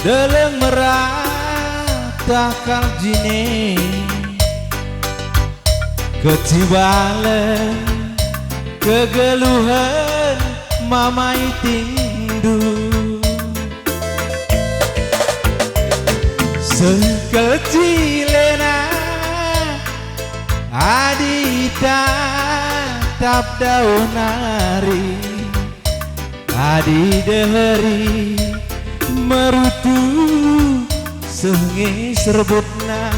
Deleng merata kaljine kecibalen kegeluhan mamai tindu sekecilena adita tap daunari adi deheri merutu sengi serbutna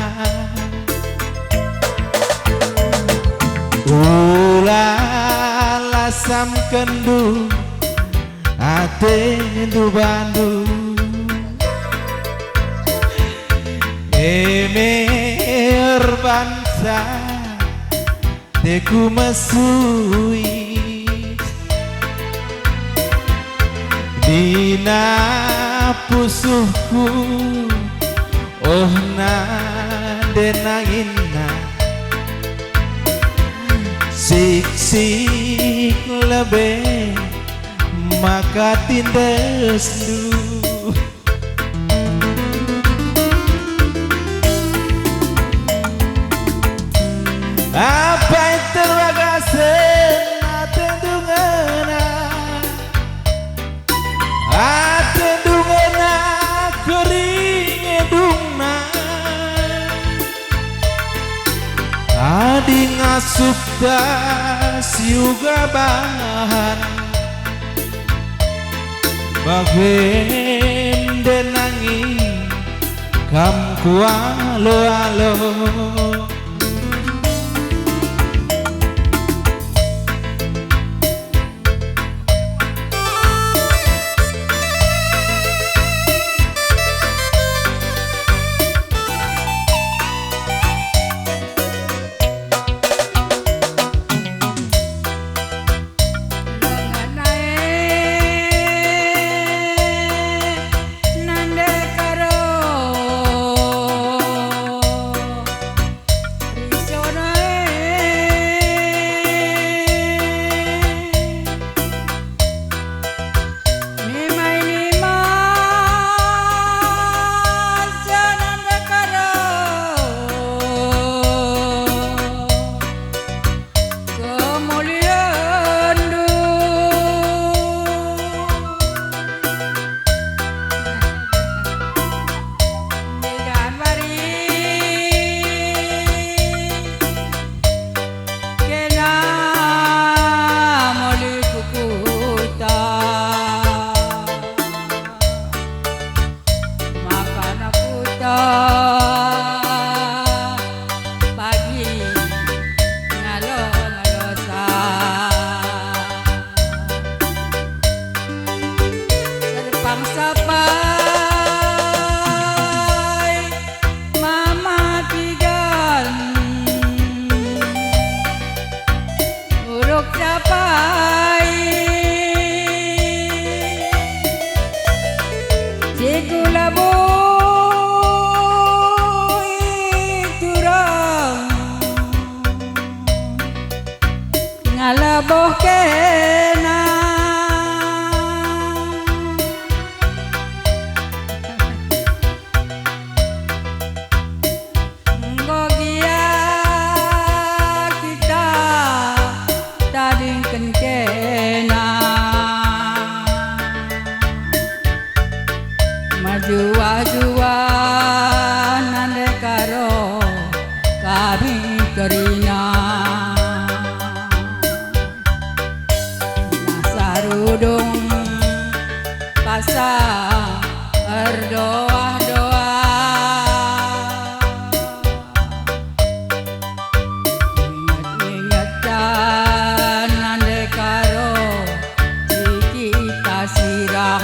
ulah lasam kendu ate ndu bandu emer bangsa teku mesui dina pusuhku oh na denangina sik lebih maka tindas du apa yang terwagasen atendungana atendungana kering edungna adi ngasup das juga bahan bagen denangi kam kualo alo ngalaboh kena nggogia kita tadingken kena majua-jua nande karo kami kerina sarudung pasang berdoa-doa ingat-ingatan nande karo si kita siram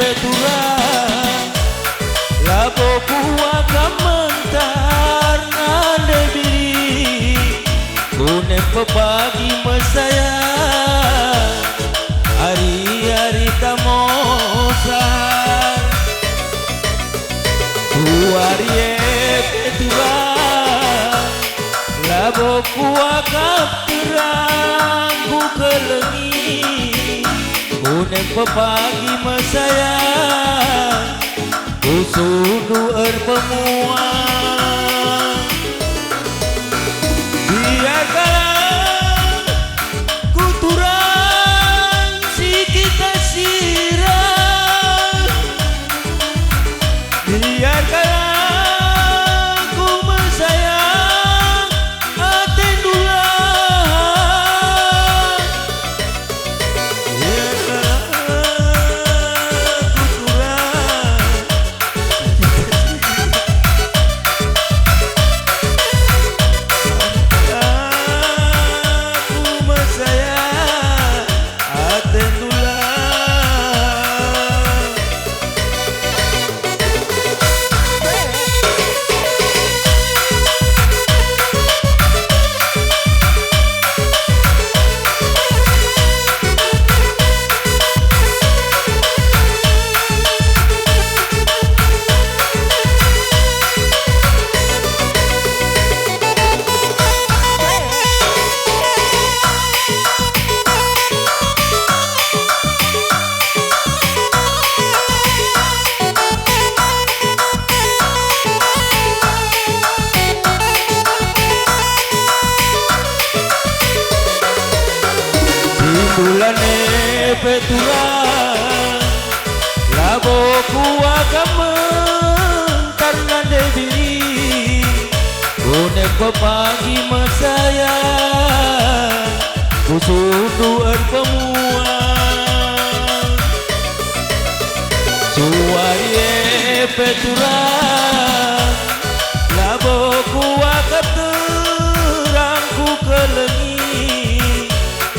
peturang labo kuwa kamantar nade biri kune pepagi mesayang hari-hari tamosan kuarie peturang labo kuwa kapterang ku kelengi kune pepagi mesayang kusudu erpemuang biarkan kuturang si kita sirah biarkan ku mesayang atendulah bulane peturang labo kuwa kamantar nade biri kune pepagi mesayang kusudu erpemuang suwaye peturang labo kuwa kapterang ku kelengi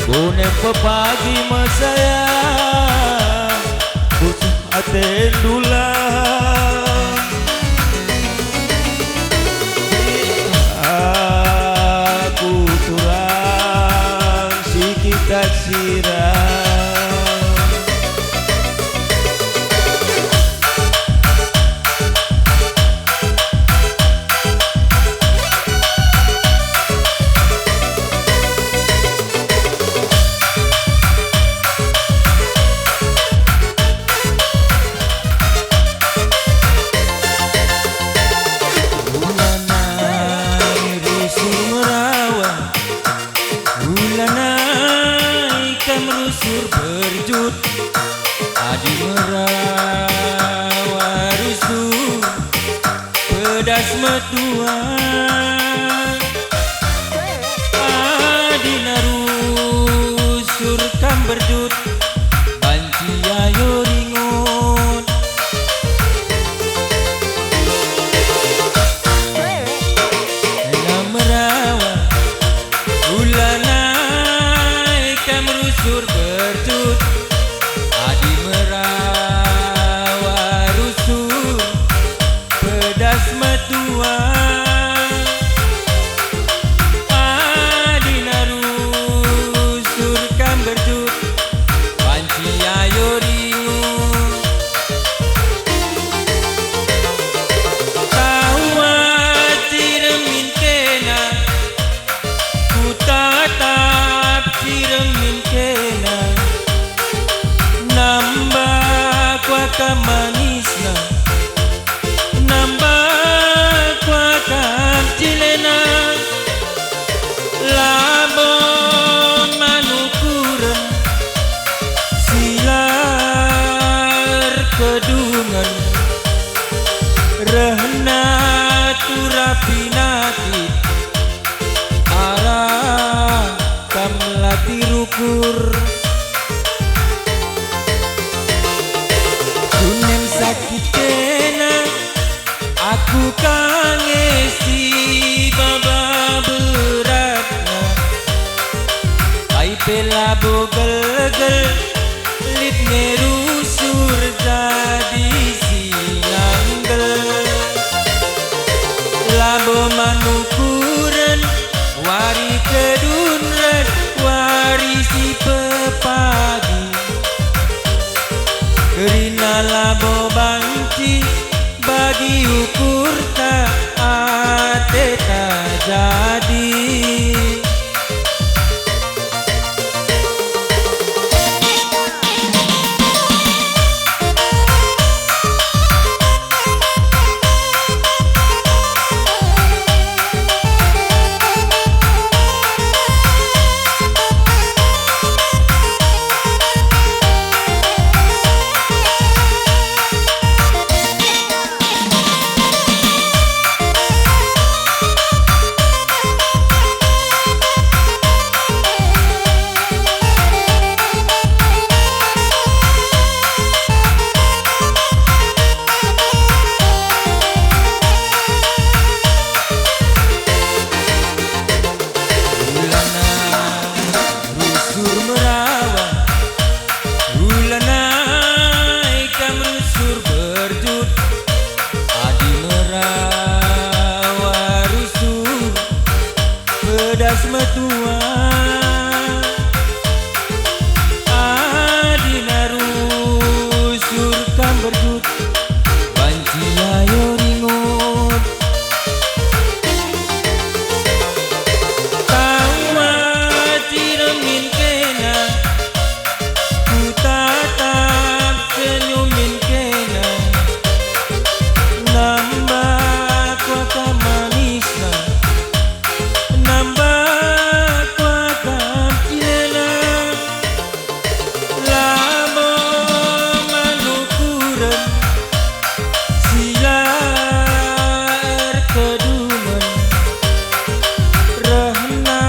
kune pepagi mesayang khusus atendulah aku turang si kita sirah merusur berjut adi merawa rusuh pedas metuan adi narusur kam berjut banci ayo ringut merawa ulana merusur berjut adi merawa rusuh pedas metuan adi narusur kam berjut panci ayo ringut tawat ciremin kena ku tatap ciremin kena nambah kuaka manisna nambah kuaka cilena labon manukuran silar kedungan rehna turapinati arah kamlati rukur sunem sakit kena aku kangesi baba beratna ai pela bogel gel lit ngerusur Rina labo banci bagi ukur tak ate tak jadi. Pedas metua adina rusur kan berjut banci ayo ringut tawa ciremin kena ku tatap senyumin kena nambah kota manisna nambah kuakam ilena lamo manukuran silar keduman rahna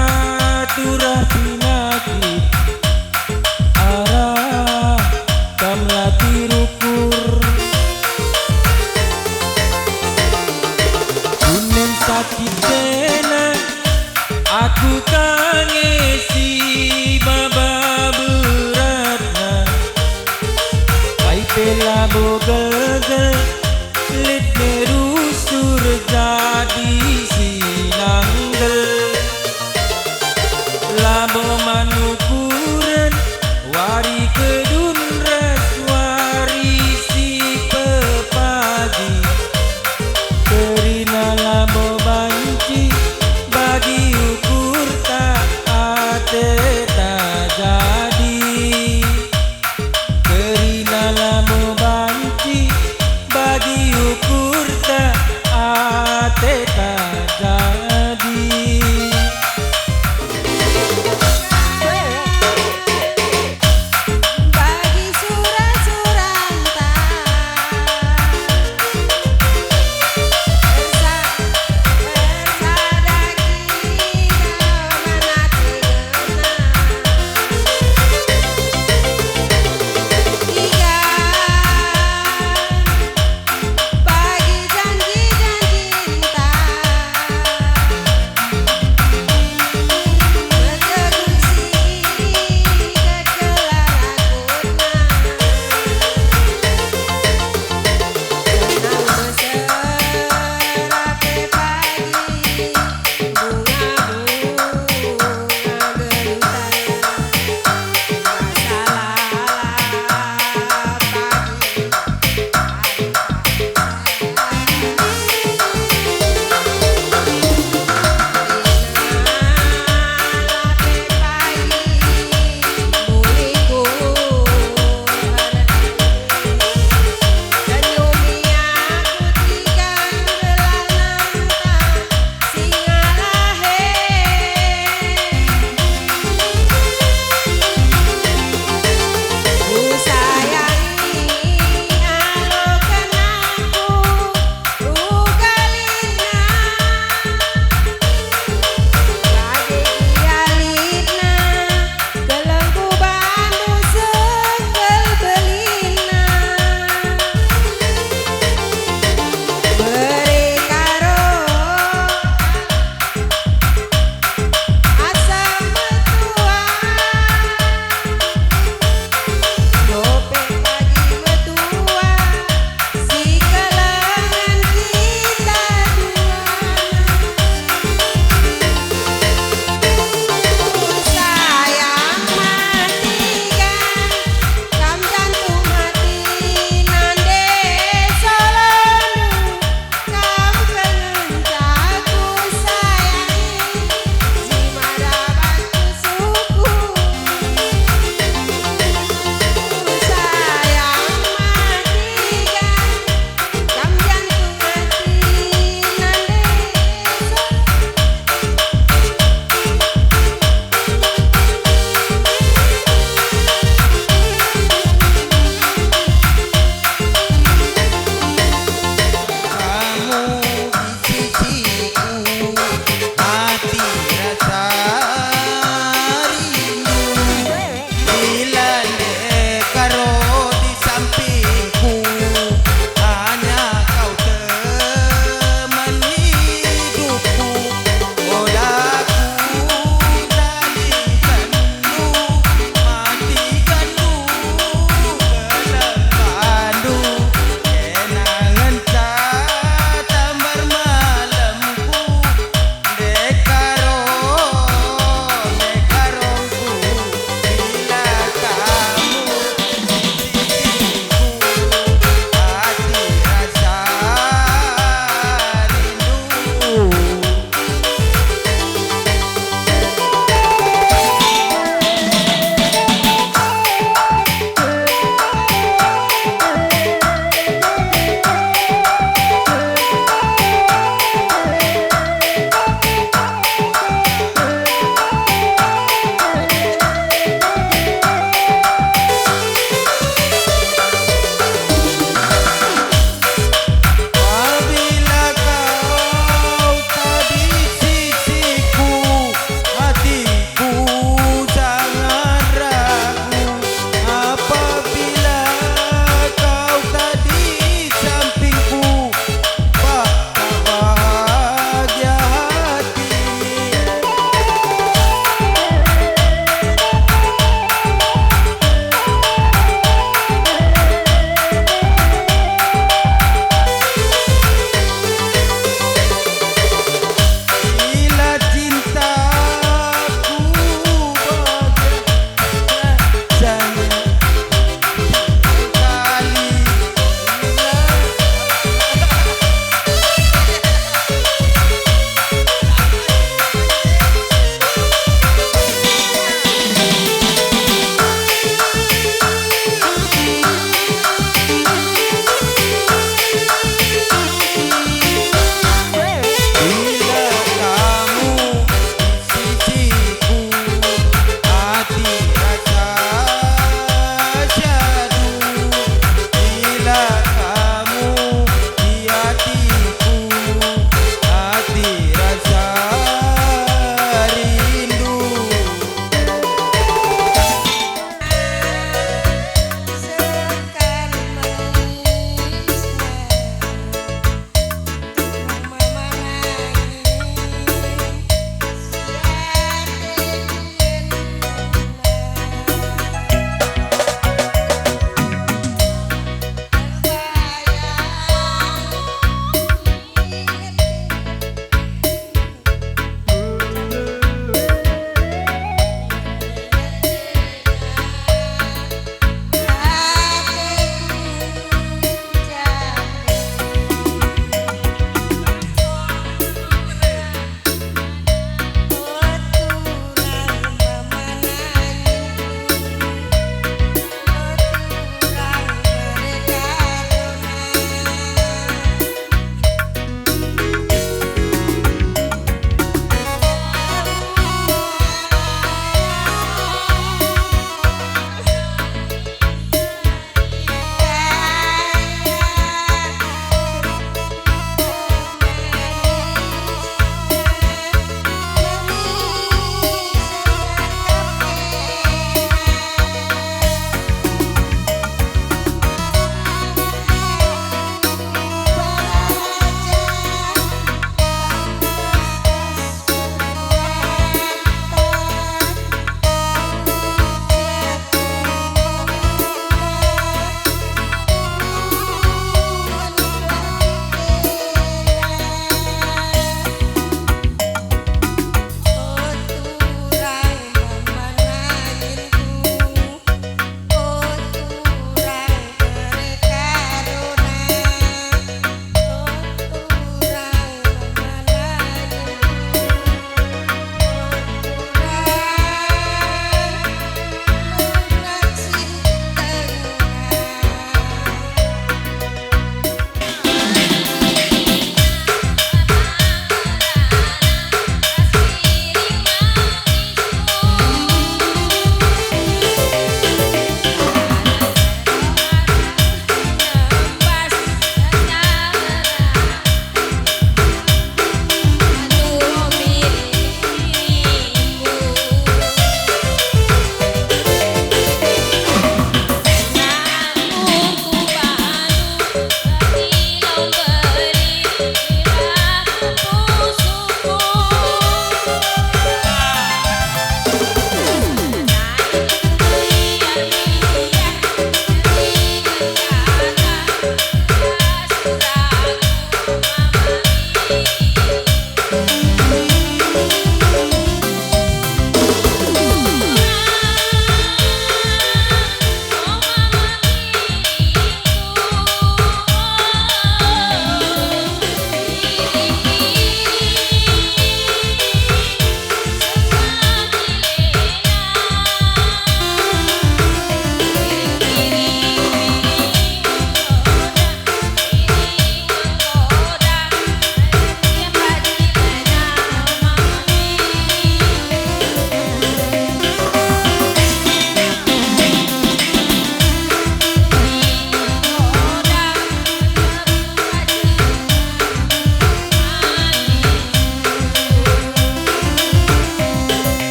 turah pinakit arah kamlati rukur kunen sakit kena aku kangesi baba beratna pai pela bogel lit merusur jadi sinanggel labo manukuran wari kedun reswari si pepagi kerina labo banci bagi ukur tak ate tak jadi. Kerina lamo banci bagi ukur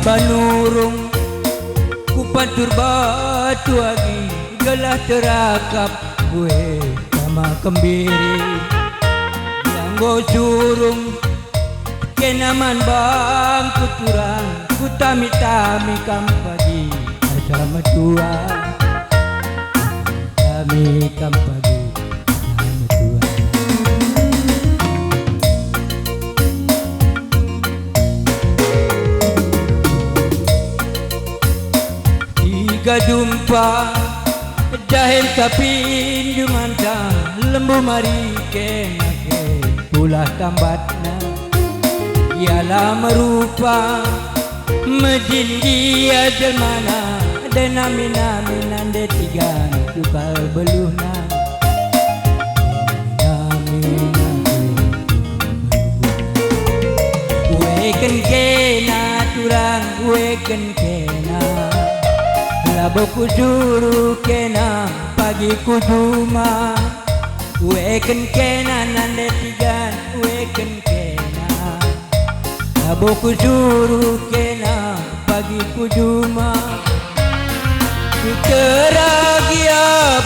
banurung ku patur batu agi gelah terakap gue sama kembiri yang go surung kenaman bang kuturang ku tami-tami kam pagi sama tua tami kam pagi sama tua tiga dumpa dahil kapin jumanta lembu mari kenake pulah tambatna ialah merupa menjadi jelmana dan nami-nami nande tiga tukar beluhna weken kena turang weken kena laboku suruh kena pagi ku cuma weken kena nande tiga weken kena laboku suruh kena pagi ku cuma ku teragia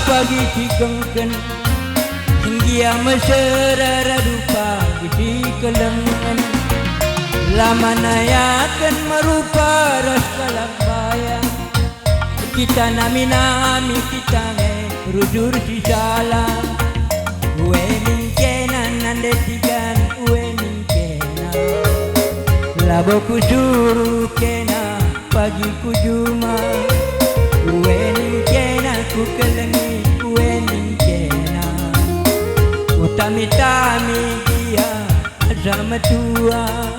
pagi cikengken hingga mesra dupa di kelengan lama nayakan merupa rasa bayang kita nami-nami kita rujur si salah ue mingkenan nande tigan ue mingkenan laboku suruh kena pagi ku cuma ue mingkenan ku kelengi ue mingkenan utami-tami dia sama tua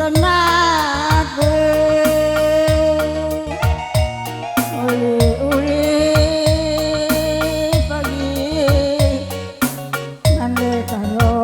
tenaku uli-uli pagi nande karo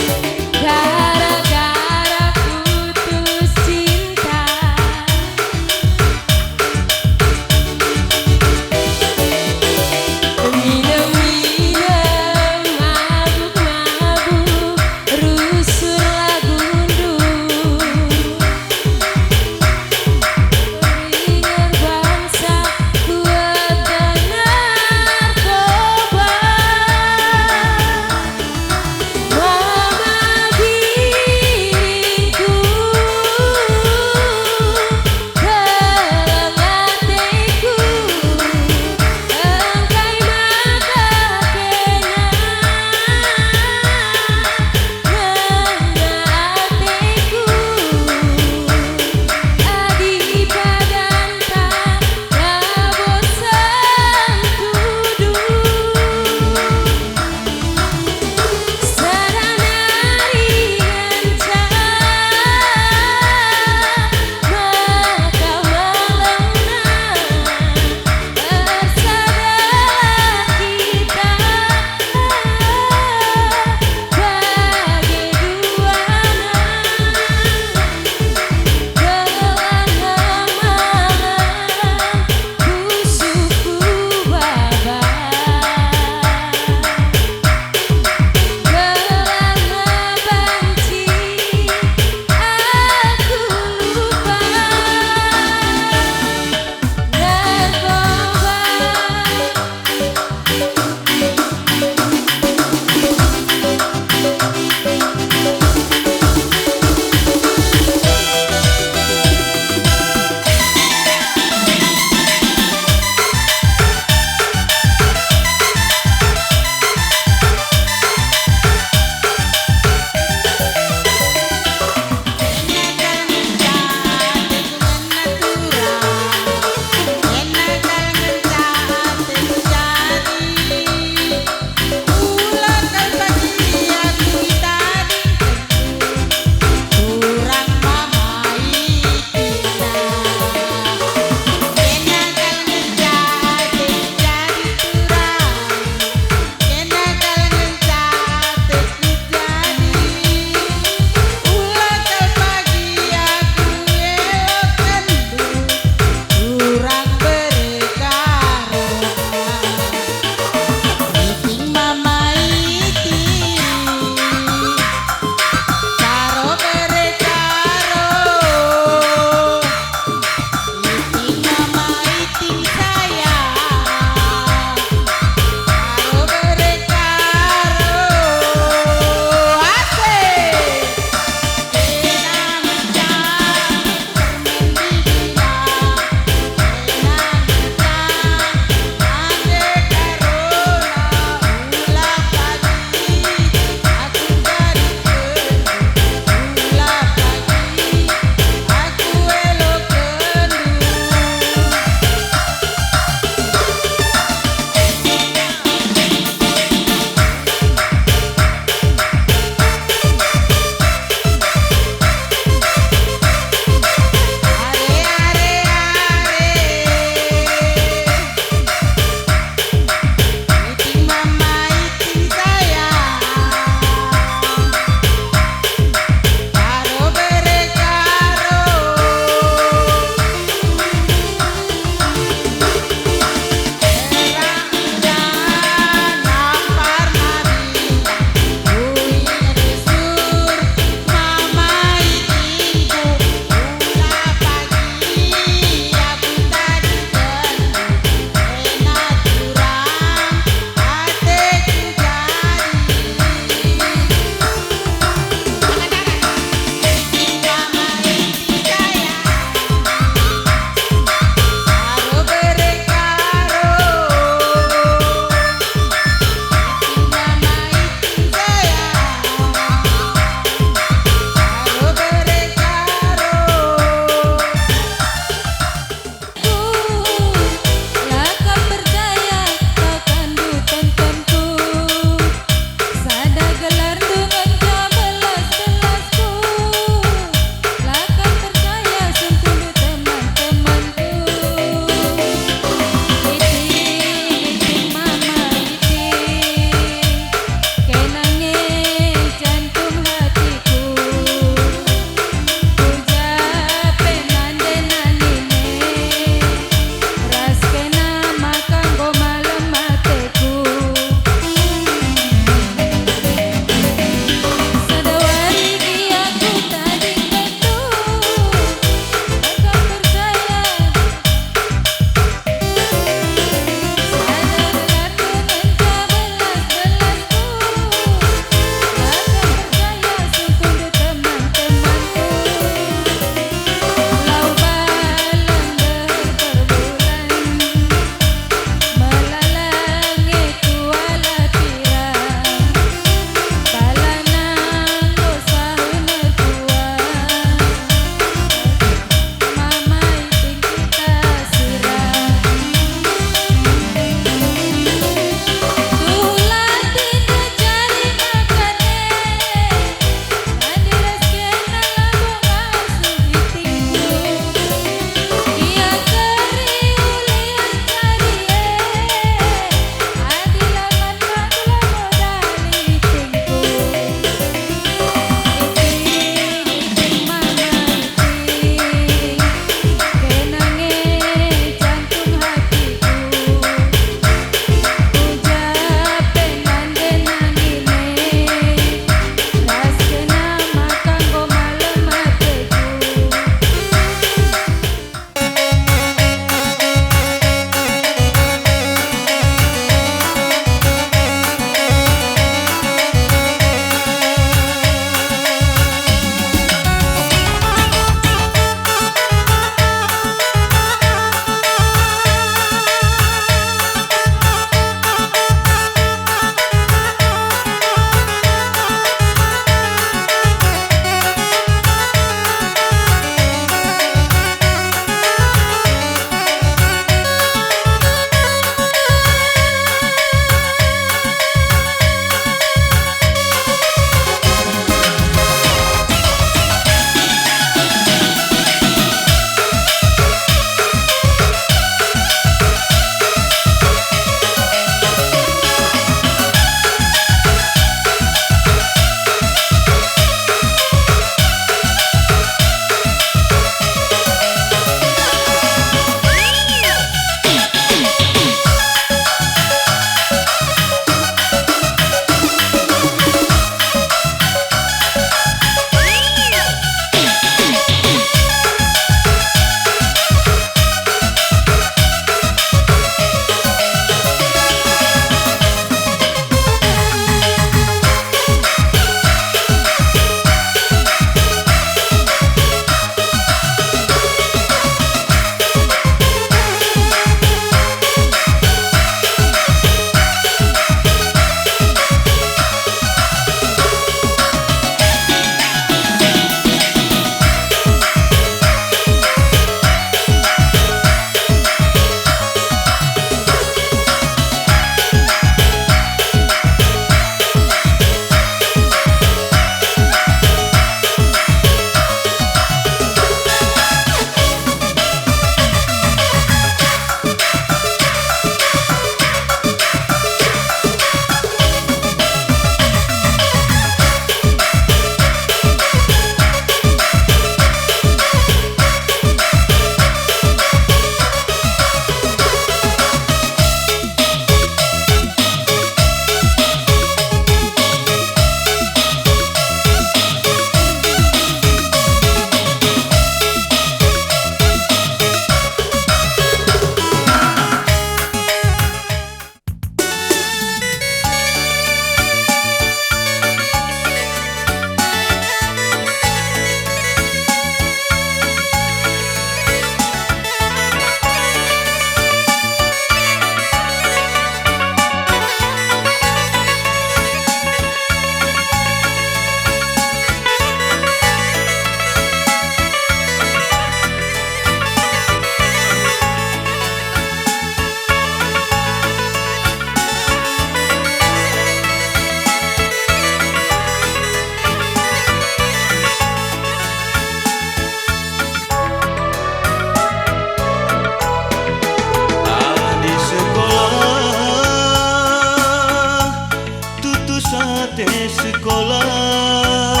sekolah,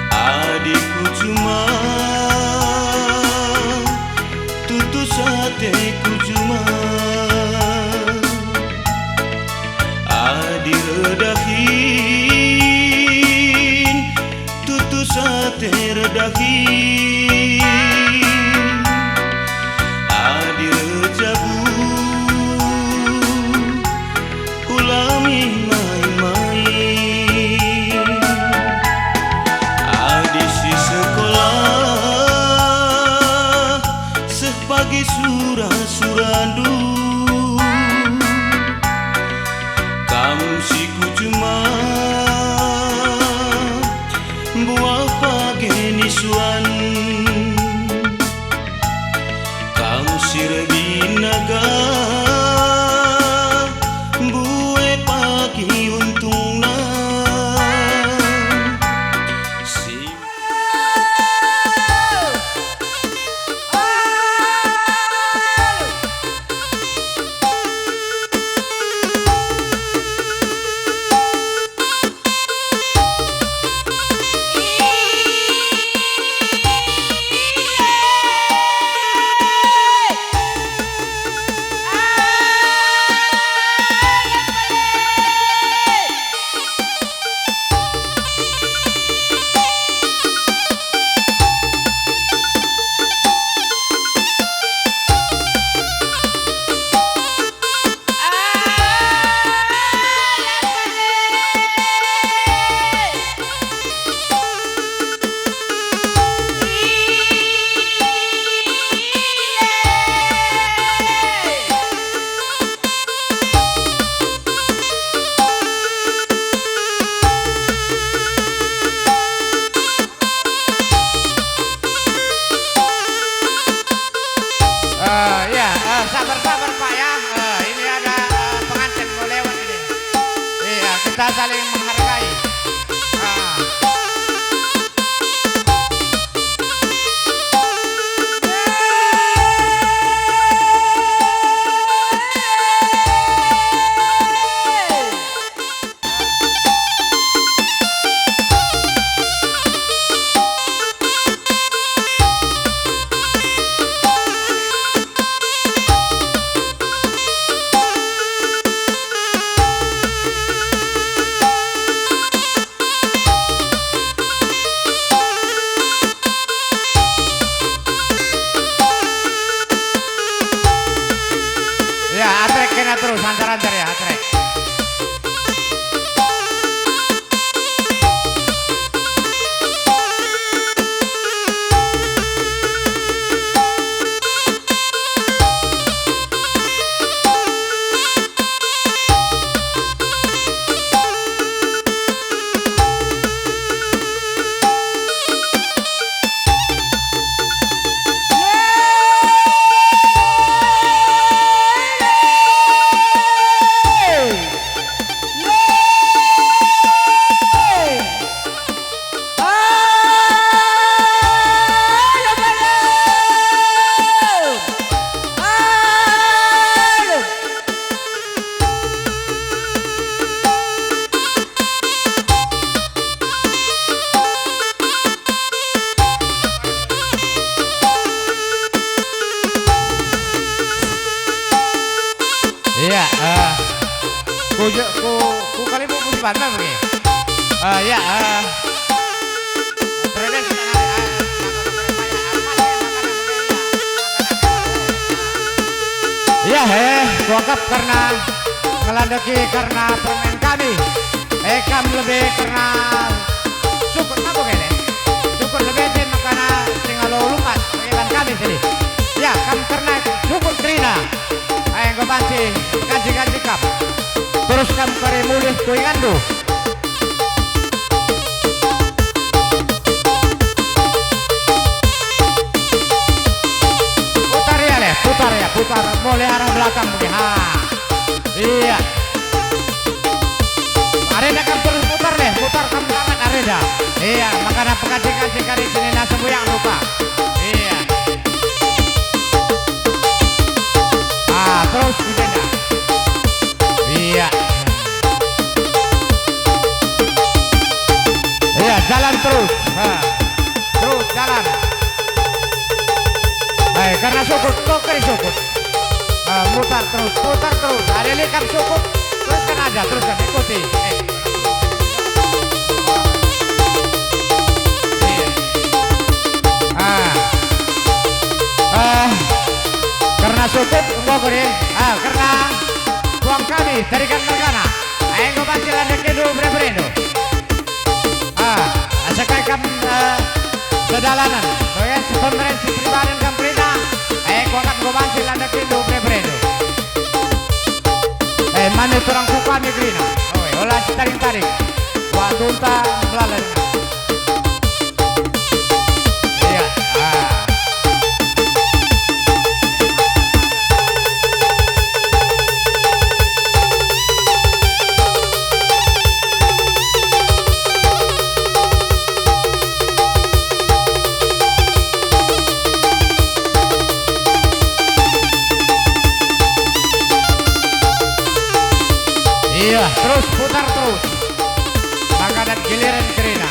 adikku cuma tutu sateku cuma adik redahin tutu sate redahin adik rejabu ulami main-main adik si sekolah sepagi surah-surandu kamu siku cuma buah pagi nisuan kamu sirebinaga buah pagi untungna si sabar-sabar Pak ya. Ini ada pengantin mau lewat ini. Iya, kita saling menghargai. Ya, atrek kena terus, antar-antar ya, atrek. Iya, ku kali mau musiban mah begini. Ya, terus iya, kuanggap karena ngelandeki karena permen kami. Kam lebih karena syukur apa gini? Syukur lebih sih makanya tinggal lo lupa pengilan kami sini. Ya, kam karena syukur Trina. Ayo gue panci, gaji kap. Terus kamu kare mulih kuingandu. Putar ya, mulai arah belakang mungkin. Iya. Arena kan terus putar kamu tangan arena. Iya, makanya pengaji-kaji kali sini nasi buyang lupa. Iya. Terus begini. Iya. terus. Terus jalan. Karena sukut, kiri sukut. Mutar terus, putar terus. Ada likam sukut, teruskan aja, teruskan ikuti. Karena sukut, enggak kiri. Karena buang kami, tarikan mergana. Enggak pancil ada kedu bre-brendo. Sekai kam sedalanan. Soalnya konferensi pribadi kam perina. Kotak gobansil anda kedu bre-brendo. Mana turang suka ni grina. Olah tarik-tarik. Waktu unta belalan. Iya. Iya, terus putar terus. Maka dan giliran kerina.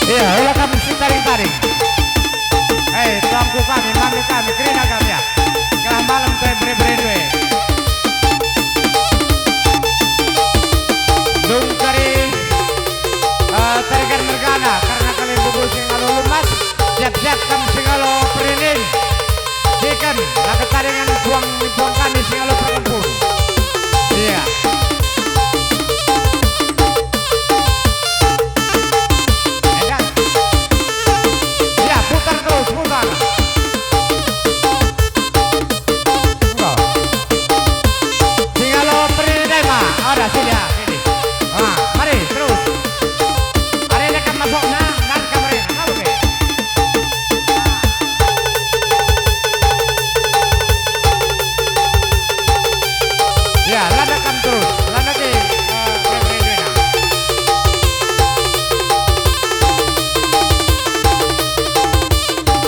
Iya, ulah kamu si taring-taring. Tuangku kami, mami kami, kerina kami ya. Kelah malam saya bre-bre. Dung kari tarikan mergana karena kalian bubul singalo lumas. Siap-siap kamu singalo perinin. Sikan, laga taringan buang kami singalo perkempun. Iya. Sini. Mari terus. Ada yang akan masuk dan kamerin. Oke. Ya, ladakan terus. Ladaki.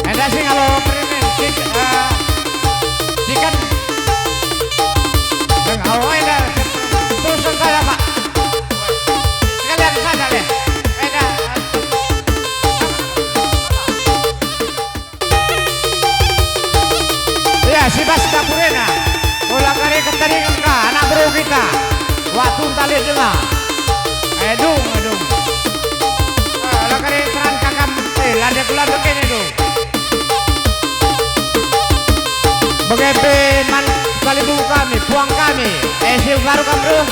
Ada sih kalau perimen chicken. Yang awal dah. Teruskan saya Pak. Sekalian sana deh. Ya si Bas Dapurena. Ulang kali ketaringan ka anak bro kita. Waktu tali dengar. Edung. Ulang kali teran kakam. Landek kene dong. Begepe man kali buku kami, buang kami. Si baru kamu bro.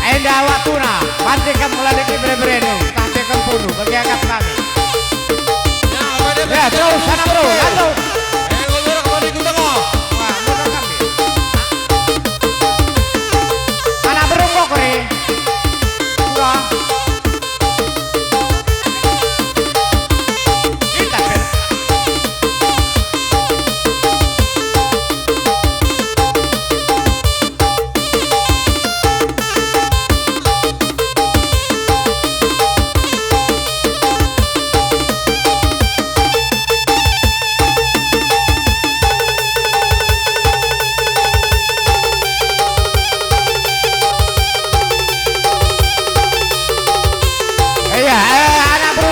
Enda watuna. Pasti kamu ladeki bre-breno. Tapi kamu punuh bagi agak kami. Ya terus sana bro. Lanjut. Ngomong kembali ke tengah. Wah, mudah kami. Anak bro kok kore. Enggak. Kita kan.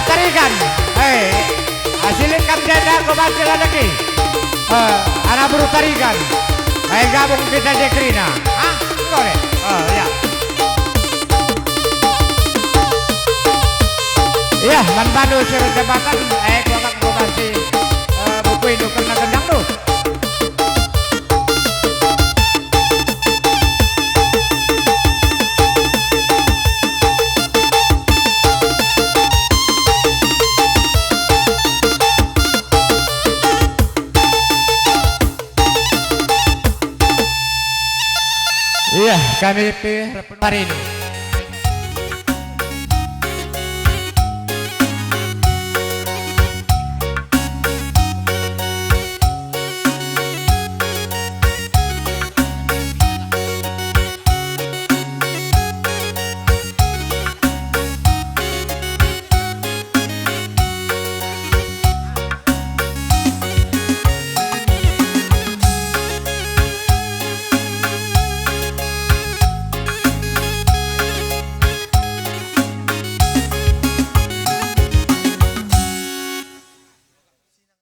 Tarikan, hasilin kam janda kebasil lagi. Anak buru tarikan, gabung kita jekrina. Boleh. Ya. Iya, manbandu surat jabatan. Kuakan kubasi buku itu kena gendang tuh. Iya, kami hari ini.